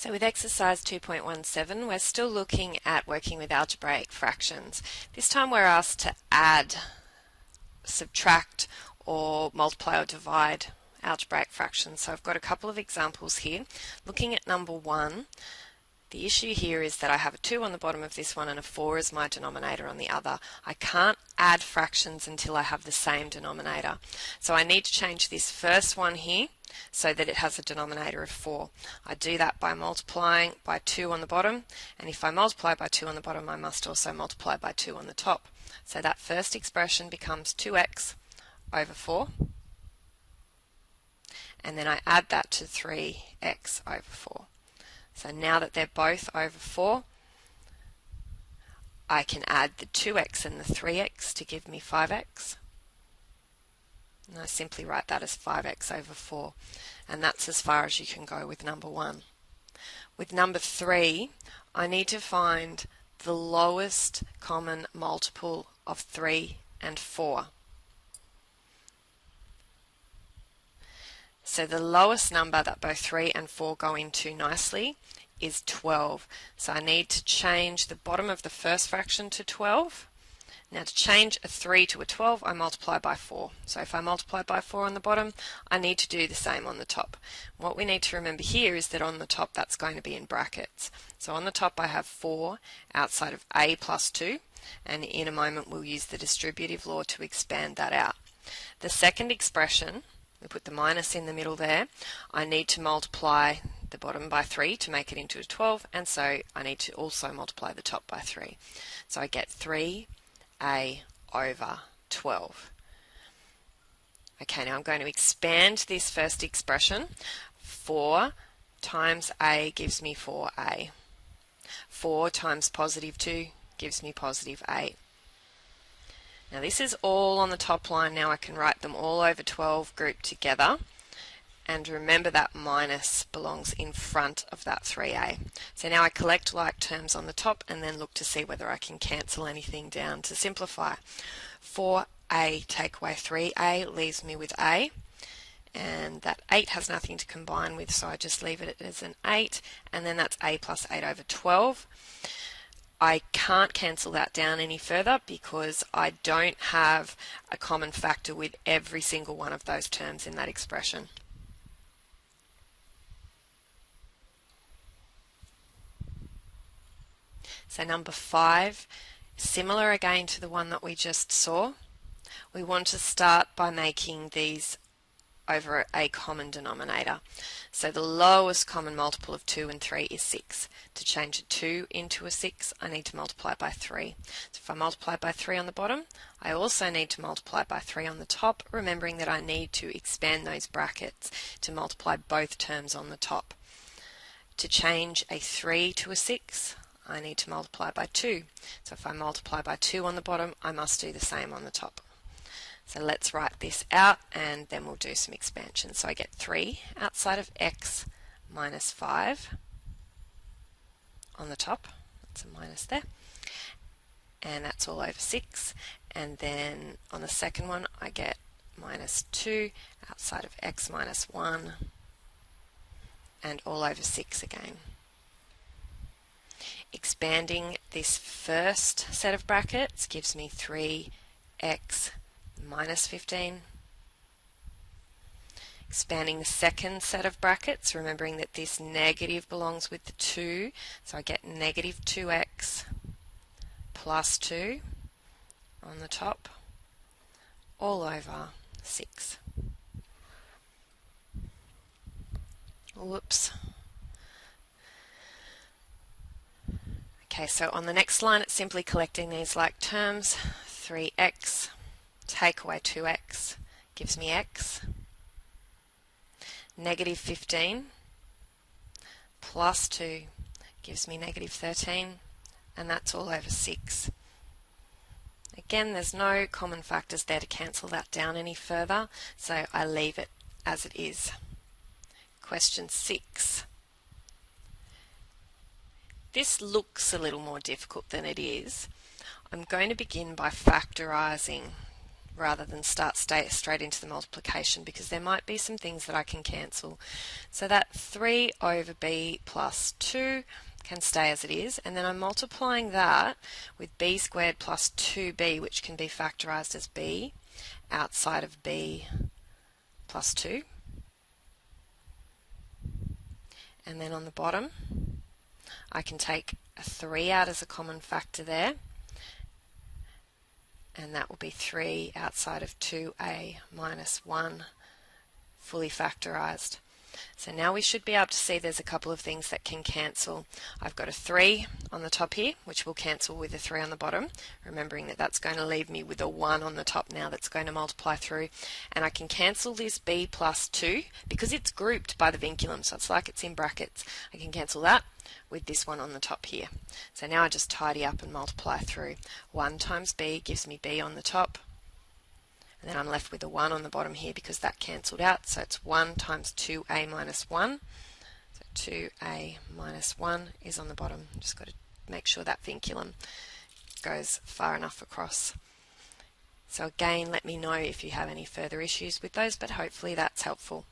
So with exercise 2.17, we're still looking at working with algebraic fractions. This time we're asked to add, subtract, or multiply or divide algebraic fractions. So I've got a couple of examples here. Looking at number 1, the issue here is that I have a 2 on the bottom of this one and a 4 as my denominator on the other. I can't add fractions until I have the same denominator. So I need to change this first one here so that it has a denominator of 4. I do that by multiplying by 2 on the bottom, and if I multiply by 2 on the bottom I must also multiply by 2 on the top. So that first expression becomes 2x over 4, and then I add that to 3x over 4. So now that they're both over 4, I can add the 2x and the 3x to give me 5x. And I simply write that as 5x over 4. And that's as far as you can go with number 1. With number 3, I need to find the lowest common multiple of 3 and 4. So the lowest number that both 3 and 4 go into nicely is 12. So I need to change the bottom of the first fraction to 12. Now to change a 3 to a 12, I multiply by 4. So if I multiply by 4 on the bottom, I need to do the same on the top. What we need to remember here is that on the top that's going to be in brackets. So on the top I have 4 outside of a plus 2, and in a moment we'll use the distributive law to expand that out. The second expression, we put the minus in the middle there, I need to multiply the bottom by 3 to make it into a 12, and so I need to also multiply the top by 3. So I get 3a over 12. Okay, now I'm going to expand this first expression. 4 times a gives me 4a. 4 times positive 2 gives me positive 8. Now this is all on the top line. Now I can write them all over 12 grouped together. And remember that minus belongs in front of that 3a. So now I collect like terms on the top and then look to see whether I can cancel anything down to simplify. 4a take away 3a leaves me with a, and that 8 has nothing to combine with, so I just leave it as an 8, and then that's a plus 8 over 12. I can't cancel that down any further because I don't have a common factor with every single one of those terms in that expression. So number 5, similar again to the one that we just saw. We want to start by making these over a common denominator. So the lowest common multiple of 2 and 3 is 6. To change a 2 into a 6, I need to multiply by 3. So if I multiply by 3 on the bottom, I also need to multiply by 3 on the top, remembering that I need to expand those brackets to multiply both terms on the top. To change a 3 to a 6, I need to multiply by 2. So if I multiply by 2 on the bottom, I must do the same on the top. So let's write this out and then we'll do some expansion. So I get 3 outside of x minus 5 on the top. That's a minus there. And that's all over 6. And then on the second one I get minus 2 outside of x minus 1 and all over 6 again. Expanding this first set of brackets gives me 3x minus 15. Expanding the second set of brackets, remembering that this negative belongs with the 2, so I get negative 2x plus 2 on the top, all over 6. Whoops. Okay, so on the next line it's simply collecting these like terms. 3x take away 2x gives me x. Negative 15 plus 2 gives me negative 13, and that's all over 6. Again, there's no common factors there to cancel that down any further, so I leave it as it is. Question 6. This looks a little more difficult than it is. I'm going to begin by factorising rather than start straight into the multiplication, because there might be some things that I can cancel. So that 3 over b plus 2 can stay as it is, and then I'm multiplying that with b squared plus 2b, which can be factorised as b outside of b plus 2. And then on the bottom, I can take a 3 out as a common factor there, and that will be 3 outside of 2a minus 1 fully factorised. So now we should be able to see there's a couple of things that can cancel. I've got a 3 on the top here, which will cancel with a 3 on the bottom, remembering that that's going to leave me with a 1 on the top now that's going to multiply through. And I can cancel this b plus 2 because it's grouped by the vinculum, so it's like it's in brackets. I can cancel that with this one on the top here. So now I just tidy up and multiply through. 1 times b gives me b on the top, and then I'm left with a 1 on the bottom here because that cancelled out, so it's 1 times 2a minus 1. So 2a minus 1 is on the bottom. Just got to make sure that vinculum goes far enough across. So again, let me know if you have any further issues with those, but hopefully that's helpful.